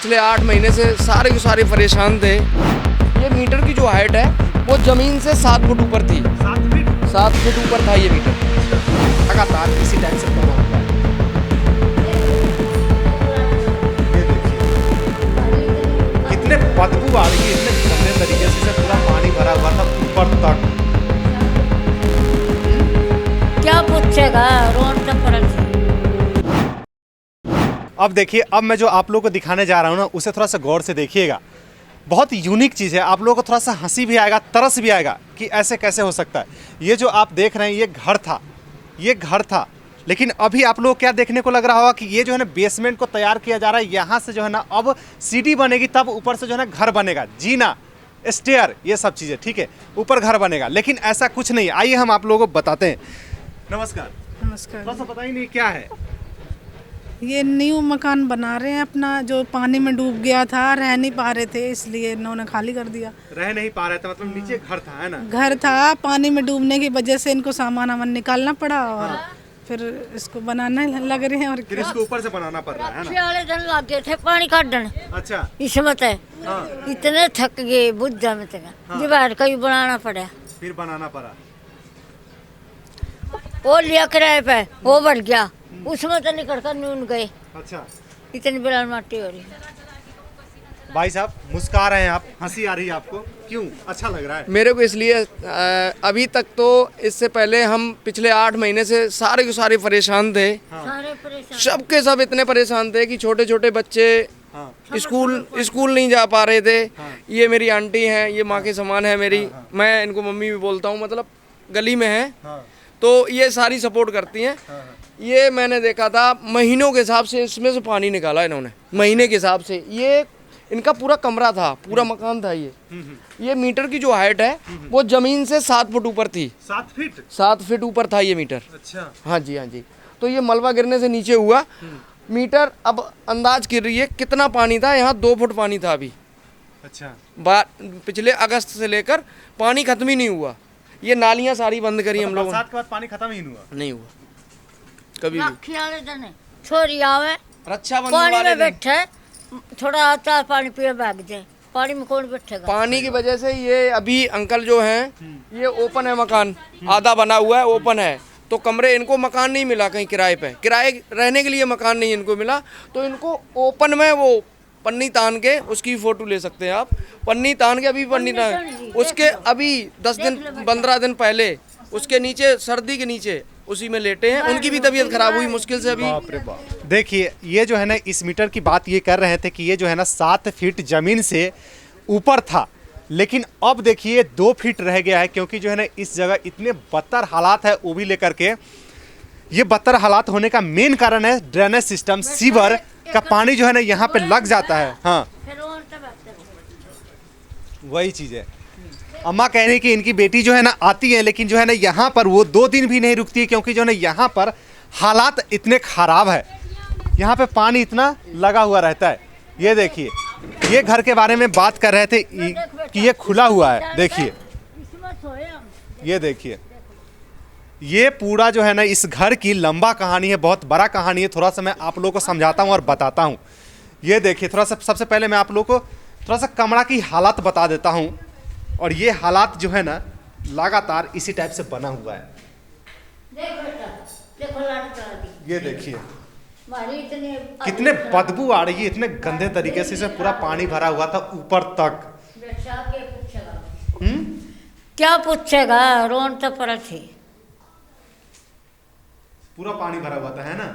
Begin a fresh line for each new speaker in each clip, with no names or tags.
पिछले 8 महीने से सारे के सारे परेशान थे। ये मीटर की जो हाइट है वो ज़मीन से 7 फुट ऊपर थी। 7 फीट ऊपर था ये मीटर।
लगातार इसी टाइम से बना हुआ है। ये देखिए कितने बदबू आ रही है, इतने गंदे तरीके से पूरा पानी भरा हुआ था ऊपर तक।
क्या पूछेगा रोड तो पड़ल से।
अब देखिए, अब मैं जो आप लोगों को दिखाने जा रहा हूँ ना, उसे थोड़ा सा गौर से देखिएगा। बहुत यूनिक चीज़ है, आप लोगों को थोड़ा सा हंसी भी आएगा, तरस भी आएगा कि ऐसे कैसे हो सकता है। ये जो आप देख रहे हैं ये घर था, लेकिन अभी आप लोग क्या देखने को लग रहा होगा कि ये जो है ना बेसमेंट को तैयार किया जा रहा है। यहाँ से जो है ना अब सीढ़ी बनेगी, तब ऊपर से जो है ना घर बनेगा, जीना, स्टेयर, ये सब चीज़ें, ठीक है, ऊपर घर बनेगा। लेकिन ऐसा कुछ नहीं। आइए हम आप लोगों को बताते हैं। नमस्कार।
नमस्कार।
थोड़ा सा पता ही नहीं क्या है
ये न्यू मकान बना रहे हैं अपना, जो पानी में डूब गया था, रह नहीं पा रहे थे, इसलिए इन्होंने खाली कर दिया।
रह नहीं पा रहे थे मतलब नीचे घर था, है ना?
घर था, पानी में डूबने की वजह से इनको सामान वामान निकालना पड़ा और फिर इसको बनाने लग रहे हैं। और
फिर इसको ऊपर से बनाना पड़ रहा है ना?
वाले दिन लग गए थे पानी काटने।
अच्छा।
इसमत है इतने थक गए बुझा में तक दीवार का भी बनाना पड़ा,
फिर बनाना पड़ा।
वो लिया किराए पे, वो बढ़ गया, उसमें तो निकल कर नून गए।
अच्छा।
इतनी बिलाल माटी हो रही।
भाई साहब मुस्कुरा रहे हैं आप, हंसी आ रही है आपको, क्यों? अच्छा लग रहा है?
मेरे को इसलिए अभी तक तो, इससे पहले हम पिछले 8 महीने से सारे के सारे परेशान थे।
सारे परेशान,
सब के सब इतने परेशान थे कि छोटे छोटे बच्चे स्कूल नहीं जा पा रहे थे। ये मेरी आंटी हैं, ये माँ के समान है मेरी, मैं इनको मम्मी भी बोलता हूँ, मतलब गली में है, तो ये सारी सपोर्ट करती हैं। ये मैंने देखा था महीनों के हिसाब से इसमें से पानी निकाला इन्होंने, महीने के हिसाब से। ये इनका पूरा कमरा था, पूरा मकान था। ये मीटर की जो हाइट है वो जमीन से 7 फुट ऊपर थी।
7 फीट?
7 फीट ऊपर था ये मीटर।
अच्छा।
हाँ जी, हाँ जी। तो ये मलबा गिरने से नीचे हुआ मीटर। अब अंदाज कर रही है कितना पानी था यहाँ। 2 फुट पानी था अभी।
अच्छा।
पिछले अगस्त से लेकर पानी खत्म ही नहीं हुआ। ये नालियाँ सारी बंद करी हम लोगों ने।
बरसात के बाद पानी खत्म ही नहीं हुआ
कभी भी।
राखी वाले दिन छोरी आवे,
रक्षाबंधन
पानी
वाले
में
दिन
बैठे, थोड़ा आता पानी पिए भाग जाए। पानी में कौन बैठेगा?
पानी की वजह से ये अभी अंकल जो हैं, ये ओपन है मकान, आधा बना हुआ है, ओपन है। तो कमरे, इनको मकान नहीं मिला कहीं किराए पे, किराए रहने के लिए मकान नहीं इनको मिला, तो इनको ओपन में वो पन्नी तान के, उसकी फोटो ले सकते हैं आप, पन्नी तान के, अभी पन्नी तान उसके अभी 10 दिन 15 दिन पहले उसके नीचे, सर्दी के नीचे उसी में लेटे हैं। उनकी भी तबीयत खराब हुई मुश्किल से अभी।
बाप रे बाप। देखिए ये जो है ना, इस मीटर की बात ये कर रहे थे कि ये जो है ना 7 फीट जमीन से ऊपर था, लेकिन अब देखिए 2 फीट रह गया है, क्योंकि जो है ना इस जगह इतने बदतर हालात है, वो भी लेकर के। ये बदतर हालात होने का मेन कारण है ड्रेनेज सिस्टम, सीवर का पानी जो है ना यहाँ पे लग जाता है। हाँ, वही चीज़ है। अम्मा कह रही कि इनकी बेटी जो है ना आती है, लेकिन जो है ना यहाँ पर वो 2 दिन भी नहीं रुकती है, क्योंकि जो है ना यहाँ पर हालात इतने ख़राब है। यहाँ पे पानी इतना लगा हुआ रहता है। ये देखिए, ये घर के बारे में बात कर रहे थे कि ये खुला हुआ है। देखिए, ये देखिए, ये पूरा जो है ना इस घर की लंबा कहानी है, बहुत बड़ा कहानी है। थोड़ा सा मैं आप लोगों को समझाता हूँ और बताता हूँ। ये देखिए, थोड़ा सा सबसे पहले मैं आप लोगों को थोड़ा सा कमरा की हालात बता देता हूँ। और ये हालात जो है ना लगातार इसी टाइप से बना हुआ है। ये देखिए कितने बदबू आ रही है, इतने गंदे तरीके से पूरा पानी भरा हुआ था ऊपर तक।
क्या पूछेगा रोड तो पड़ल थी।
पूरा पानी भरा हुआ था, है ना?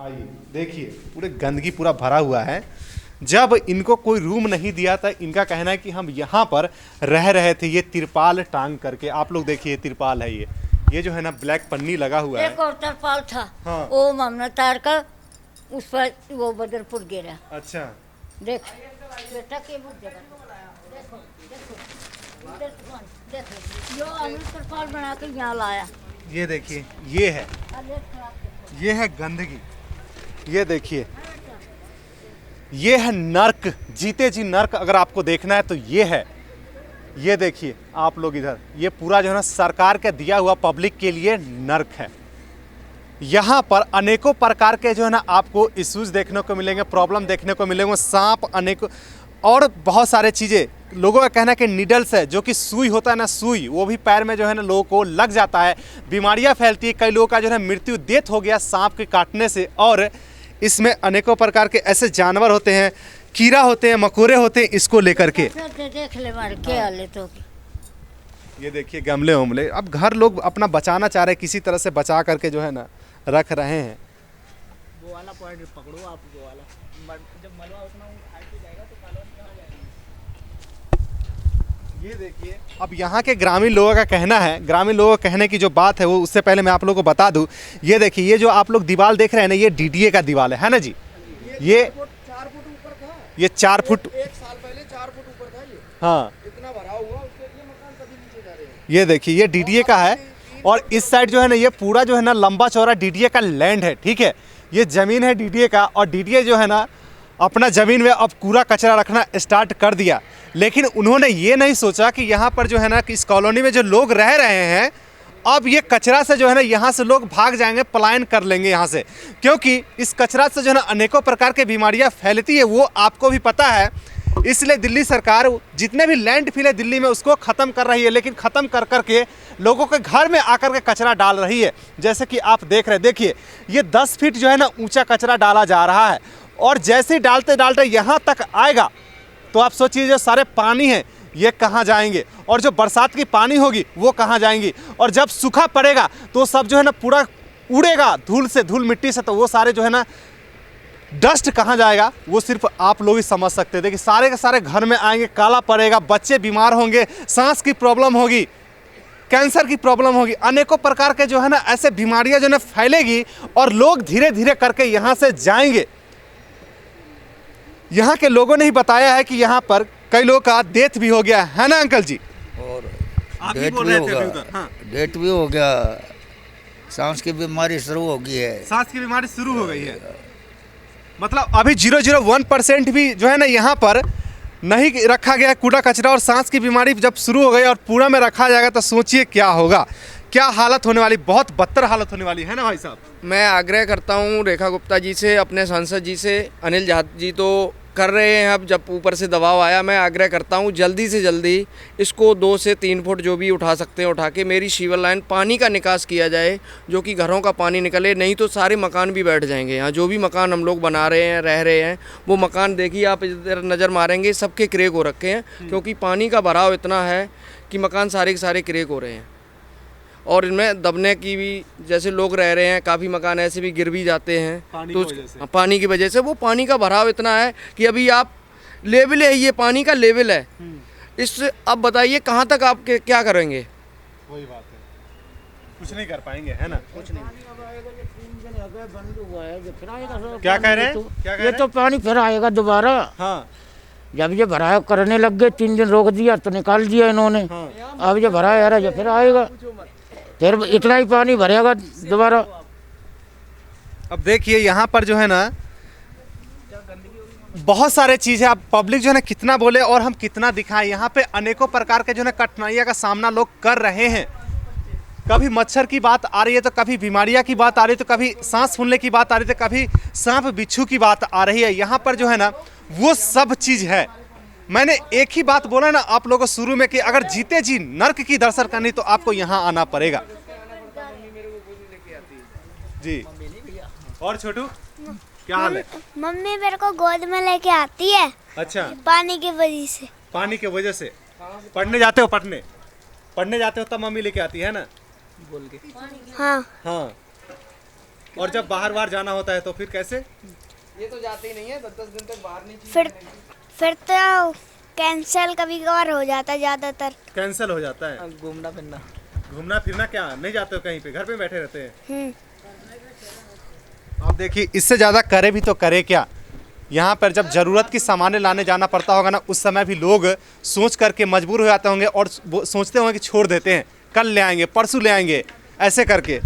आइए देखिए, पूरे गंदगी पूरा भरा हुआ है। जब इनको कोई रूम नहीं दिया था, इनका कहना है कि हम यहाँ पर रह रहे थे, ये तिरपाल टांग करके। आप लोग देखिए, तिरपाल है ये जो है ना ब्लैक पन्नी लगा हुआ है।
एक और तिरपाल था।
हाँ।
वो मामला तार का, उस पर वो बदरपुर गिरा।
अच्छा।
देख बेटा के बुझ जगह देखो देखो देखो, जो हमने तिरपाल बना के यहाँ लाया।
ये देखिए, ये है गंदगी। ये देखिए, ये है नर्क, जीते जी नर्क। अगर आपको देखना है तो ये है। ये देखिए आप लोग इधर, ये पूरा जो है ना सरकार का दिया हुआ पब्लिक के लिए नर्क है। यहाँ पर अनेकों प्रकार के जो है ना आपको इश्यूज देखने को मिलेंगे, प्रॉब्लम देखने को मिलेंगे, सांप अनेकों और बहुत सारे चीज़ें। लोगों का कहना है कि नीडल्स है, जो कि सुई होता है ना, सुई वो भी पैर में जो है ना लोगों को लग जाता है, बीमारियां फैलती है। कई लोगों का जो है मृत्यु डेथ हो गया सांप के काटने से। और इसमें अनेकों प्रकार के ऐसे जानवर होते हैं, कीड़ा होते हैं, मकोड़े होते हैं, इसको लेकर के
देख ले मार के आले तो
ये देखिए गमले उमले। अब घर लोग अपना बचाना चाह रहे हैं, किसी तरह से बचा करके जो है ना रख रहे हैं।
वो वाला पॉइंट पकड़ो आप, वो वाला जब मलबा उतना हाइट पे जाएगा तो कॉलोनी कहाँ जाएगी।
ये देखिए अब यहाँ के ग्रामीण लोगों का कहना है, ग्रामीण लोगों का कहने की जो बात है वो, उससे पहले मैं आप लोगों को बता दूं, ये देखिए ये जो आप लोग दीवार देख रहे हैं ना, ये डीडीए का दीवार है ना जी। ये
4 फुट ऊपर था,
ये 4 फुट,
1 साल पहले 4 फुट ऊपर था ये,
हाँ
इतना भरा हुआ, उसके लिए मकान कभी नीचे जा रहे हैं।
ये देखिए ये डीडीए का है। और इस साइड जो है ना ये पूरा जो है ना लंबा चौड़ा डीडीए का लैंड है, ठीक है। ये ज़मीन है डीडीए का, और डीडीए जो है ना अपना ज़मीन में अब कूड़ा कचरा रखना स्टार्ट कर दिया। लेकिन उन्होंने ये नहीं सोचा कि यहाँ पर जो है ना कि इस कॉलोनी में जो लोग रह रहे हैं, अब ये कचरा से जो है ना यहाँ से लोग भाग जाएंगे, पलायन कर लेंगे यहाँ से, क्योंकि इस कचरा से जो है ना अनेकों प्रकार की बीमारियाँ फैलती है, वो आपको भी पता है। इसलिए दिल्ली सरकार जितने भी लैंडफिल है दिल्ली में उसको ख़त्म कर रही है, लेकिन ख़त्म कर करके लोगों के घर में आकर के कचरा डाल रही है। जैसे कि आप देख रहे हैं, देखिए ये 10 फीट जो है ना ऊंचा कचरा डाला जा रहा है, और जैसे ही डालते डालते यहाँ तक आएगा तो आप सोचिए जो सारे पानी है ये कहाँ जाएंगे, और जो बरसात की पानी होगी वो कहाँ जाएंगी, और जब सूखा पड़ेगा तो सब जो है ना पूरा उड़ेगा धूल से, धूल मिट्टी से, तो वो सारे जो है ना डस्ट कहाँ जाएगा वो सिर्फ आप लोग ही समझ सकते हैं। देखिए सारे के सारे घर में आएंगे, काला पड़ेगा, बच्चे बीमार होंगे, सांस की प्रॉब्लम होगी, कैंसर की प्रॉब्लम होगी, अनेकों प्रकार के जो है ना ऐसे बीमारियां जो है फैलेगी, और लोग धीरे धीरे करके यहाँ से जाएंगे। यहाँ के लोगों ने ही बताया है कि यहाँ पर कई लोगों का डेथ भी हो गया है ना अंकल जी।
और
आप ही
डेट
बोल
भी
रहे
हो
थे
गया,
अभी उधर, हाँ।
डेट भी हो गया, सांस की बीमारी शुरू हो गई है।
सांस की बीमारी शुरू हो गई है, मतलब अभी 0.01% भी जो है ना यहाँ पर नहीं रखा गया कूड़ा कचरा, और सांस की बीमारी जब शुरू हो गई और पूरा में रखा जाएगा तो सोचिए क्या होगा, क्या हालत होने वाली, बहुत बदतर हालत होने वाली है ना भाई साहब।
मैं आग्रह करता हूँ रेखा गुप्ता जी से, अपने सांसद जी से, अनिल जैन जी तो कर रहे हैं, अब जब ऊपर से दबाव आया, मैं आग्रह करता हूँ जल्दी से जल्दी इसको 2 से 3 फुट जो भी उठा सकते हैं उठा के मेरी सीवर लाइन पानी का निकास किया जाए, जो कि घरों का पानी निकले। नहीं तो सारे मकान भी बैठ जाएंगे। यहाँ जो भी मकान हम लोग बना रहे हैं, रह रहे हैं, वो मकान देखिए आप इधर नज़र मारेंगे सबके क्रेक हो रखे हैं, क्योंकि पानी का भराव इतना है कि मकान सारे के सारे क्रेक हो रहे हैं। और इनमें दबने की भी, जैसे लोग रह रहे हैं, काफ़ी मकान ऐसे भी गिर भी जाते हैं तो पानी की वजह से वो पानी का भराव इतना है कि अभी आप लेवल है, ये पानी का लेवल है, इस अब बताइए कहाँ तक आप क्या करेंगे।
वही बात है, कुछ नहीं कर पाएंगे है ना, कुछ नहीं। क्या कह रहे हैं, क्या कह रहे
ये तो पानी फिर आएगा दोबारा।
हाँ
जब ये भराव करने लग गए, 3 दिन रोक दिया तो निकाल दिया इन्होंने। अब ये भराव आ रहा है, ये फिर आएगा, फिर इतना ही पानी भरेगा दोबारा।
अब देखिए यहाँ पर जो है ना बहुत सारे चीज़ें, अब पब्लिक जो है ना कितना बोले और हम कितना दिखाएं। यहाँ पे अनेकों प्रकार के जो है ना कठिनाइयों का सामना लोग कर रहे हैं। कभी मच्छर की बात आ रही है, तो कभी बीमारियाँ की बात आ रही है, तो कभी सांस फूलने की बात आ रही है, तो कभी सांप बिच्छू की बात आ रही है। यहाँ पर जो है ना वो सब चीज़ है। मैंने एक ही बात बोला ना आप लोगों को शुरू में कि अगर जीते जी नर्क की दर्शन करनी तो आपको यहाँ आना पड़ेगा जी। और छोटू क्या हाल है?
मम्मी मेरे को गोद में लेके आती है।
अच्छा,
पानी की वजह से।
पानी की वजह से पढ़ने जाते हो, पढ़ने जाते हो तब मम्मी लेके आती है ना, बोल के।
हाँ
हाँ, और जब बाहर जाना होता है तो फिर कैसे?
ये तो जाते ही नहीं है, 10 दिन तक बाहर नहीं।
फिर तो कैंसिल कभी कभार हो जाता है, ज्यादातर
कैंसिल हो जाता है। घूमना फिरना क्या नहीं जाते हो कहीं पे, घर पे बैठे रहते हैं। अब देखिए इससे ज़्यादा करे भी तो करे क्या। यहाँ पर जब ज़रूरत की सामानें लाने जाना पड़ता होगा ना, उस समय भी लोग सोच करके मजबूर हो जाते होंगे और सोचते होंगे कि छोड़ देते हैं, कल ले आएंगे, परसों ले आएंगे, ऐसे करके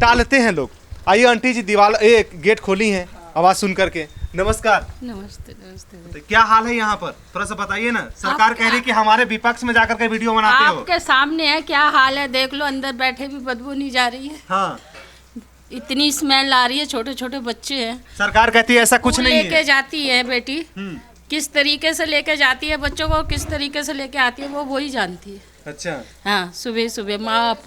टालते हैं लोग। आइए आंटी जी, दीवार गेट खोली हैं आवाज़ सुन करके। नमस्कार।
नमस्ते नमस्ते।
तो क्या हाल है यहाँ पर, थोड़ा सा बताइए ना। सरकार कह रही है कि हमारे विपक्ष में जाकर के वीडियो बनाते हो।
आपके सामने है क्या हाल है, देख लो, अंदर बैठे भी बदबू नहीं जा रही है।
हाँ,
इतनी स्मेल आ रही है, छोटे छोटे बच्चे हैं।
सरकार कहती है ऐसा कुछ नहीं
लेके
है।
जाती है बेटी, किस तरीके से लेके जाती है बच्चों को, किस तरीके से लेके आती है वो ही जानती है।
अच्छा।
हाँ, सुबह सुबह माँ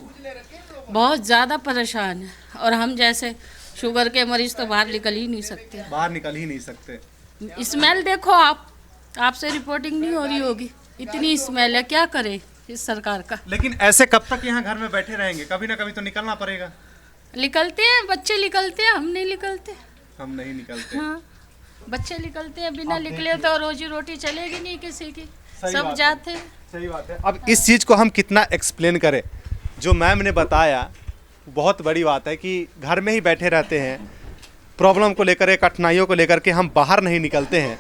बहुत ज़्यादा परेशान है, और हम जैसे शुगर के मरीज तो बाहर निकल ही नहीं सकते।
बाहर निकल ही नहीं सकते।
स्मेल देखो आपसे रिपोर्टिंग नहीं हो रही होगी, इतनी स्मेल है, क्या करे इस सरकार का।
लेकिन ऐसे कब तक यहाँ घर में बैठे रहेंगे? कभी ना कभी तो निकलना पड़ेगा।
निकलते हैं बच्चे, निकलते हैं, हम नहीं निकलते।
हम नहीं निकलते।
हाँ, बच्चे निकलते हैं, बिना निकले तो रोजी रोटी चलेगी नहीं किसी की, सब जाते हैं।
सही बात है। अब इस चीज़ को हम कितना एक्सप्लेन करें, जो मैम ने बताया बहुत बड़ी बात है कि घर में ही बैठे रहते हैं, प्रॉब्लम को लेकर, कठिनाइयों को लेकर के हम बाहर नहीं निकलते हैं,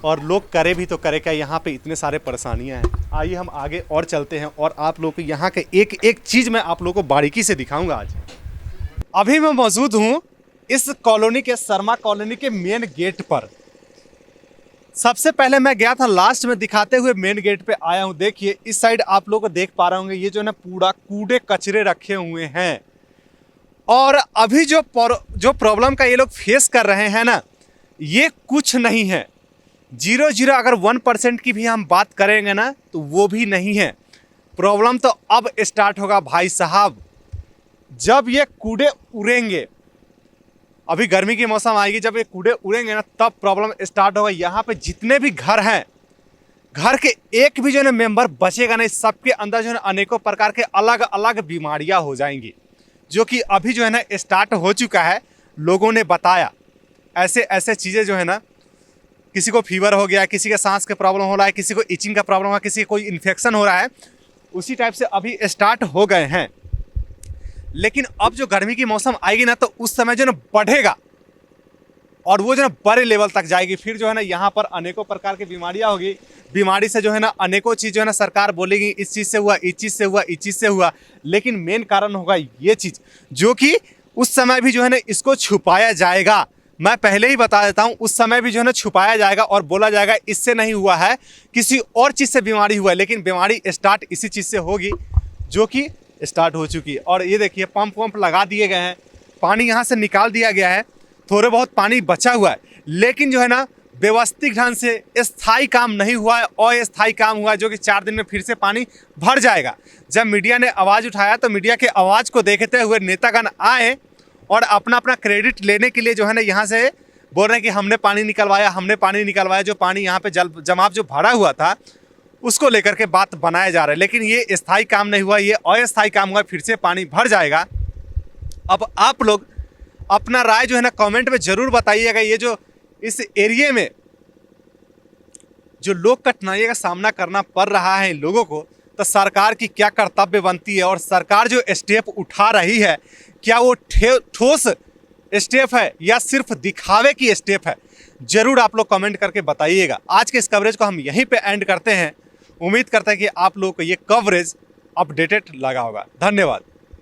और लोग करे भी तो करे क्या, यहाँ पे इतने सारे परेशानियाँ हैं। आइए हम आगे और चलते हैं और आप लोग को यहाँ के एक एक चीज़ मैं आप लोगों को बारीकी से दिखाऊंगा आज। अभी मैं मौजूद हूँ इस कॉलोनी के, शर्मा कॉलोनी के मेन गेट पर। सबसे पहले मैं गया था, लास्ट में दिखाते हुए मेन गेट पे आया हूँ। देखिए इस साइड आप लोग को देख पा रहे होंगे, ये जो है ना पूरा कूड़े कचरे रखे हुए हैं, और अभी जो प्रॉब्लम का ये लोग फेस कर रहे हैं ना, ये कुछ नहीं है। 0 अगर 1% की भी हम बात करेंगे ना तो वो भी नहीं है। प्रॉब्लम तो अब स्टार्ट होगा भाई साहब, जब ये कूड़े उड़ेंगे। अभी गर्मी की मौसम आएगी, जब ये कूड़े उड़ेंगे ना तब प्रॉब्लम स्टार्ट होगा। यहाँ पे जितने भी घर हैं, घर के एक भी जो है मेंबर बचेगा नहीं, सबके अंदर जो है अनेकों प्रकार के अलग अलग बीमारियाँ हो जाएंगी, जो कि अभी जो है ना स्टार्ट हो चुका है। लोगों ने बताया ऐसे ऐसे चीज़ें जो है ना, किसी को फीवर हो गया, किसी के सांस का प्रॉब्लम हो रहा है, किसी को इचिंग का प्रॉब्लम है, किसी को कोई इन्फेक्शन हो रहा है, उसी टाइप से अभी स्टार्ट हो गए हैं। लेकिन अब जो गर्मी की मौसम आएगी ना तो उस समय जो है ना बढ़ेगा, और वो जो है ना बड़े लेवल तक जाएगी। फिर जो है ना यहाँ पर अनेकों प्रकार की बीमारियाँ होगी। बीमारी से जो है ना अनेकों चीज़ जो है ना सरकार बोलेगी इस चीज़ से हुआ, इस चीज़ से हुआ, इस चीज़ से हुआ, लेकिन मेन कारण होगा ये चीज़, जो कि उस समय भी जो है ना इसको छुपाया जाएगा। मैं पहले ही बता देता हूँ, उस समय भी जो है ना छुपाया जाएगा और बोला जाएगा इससे नहीं हुआ है, किसी और चीज़ से बीमारी हुआ है, लेकिन बीमारी स्टार्ट इसी चीज़ से होगी, जो कि स्टार्ट हो चुकी है। और ये देखिए पंप लगा दिए गए हैं, पानी यहाँ से निकाल दिया गया है, थोड़े बहुत पानी बचा हुआ है, लेकिन जो है ना व्यवस्थित ढंग से स्थायी काम नहीं हुआ है, अस्थायी काम हुआ है, जो कि 4 दिन में फिर से पानी भर जाएगा। जब मीडिया ने आवाज़ उठाया तो मीडिया के आवाज़ को देखते हुए नेतागण आए और अपना अपना क्रेडिट लेने के लिए जो है ना यहाँ से बोल रहे हैं कि हमने पानी निकलवाया, हमने पानी निकलवाया। जो पानी यहाँ पे जमाव जो भरा हुआ था उसको लेकर के बात बनाया जा रहा है, लेकिन ये स्थायी काम नहीं हुआ, ये अस्थायी काम हुआ, फिर से पानी भर जाएगा। अब आप लोग अपना राय जो है ना कमेंट में ज़रूर बताइएगा। ये जो इस एरिया में जो लोग कठिनाइयों का सामना करना पड़ रहा है इन लोगों को, तो सरकार की क्या कर्तव्य बनती है, और सरकार जो स्टेप उठा रही है क्या वो ठोस स्टेप है या सिर्फ दिखावे की स्टेप है, ज़रूर आप लोग कमेंट करके बताइएगा। आज के इस कवरेज को हम यहीं पे एंड करते हैं। उम्मीद करते हैं कि आप लोगों को ये कवरेज अपडेटेड लगा होगा। धन्यवाद।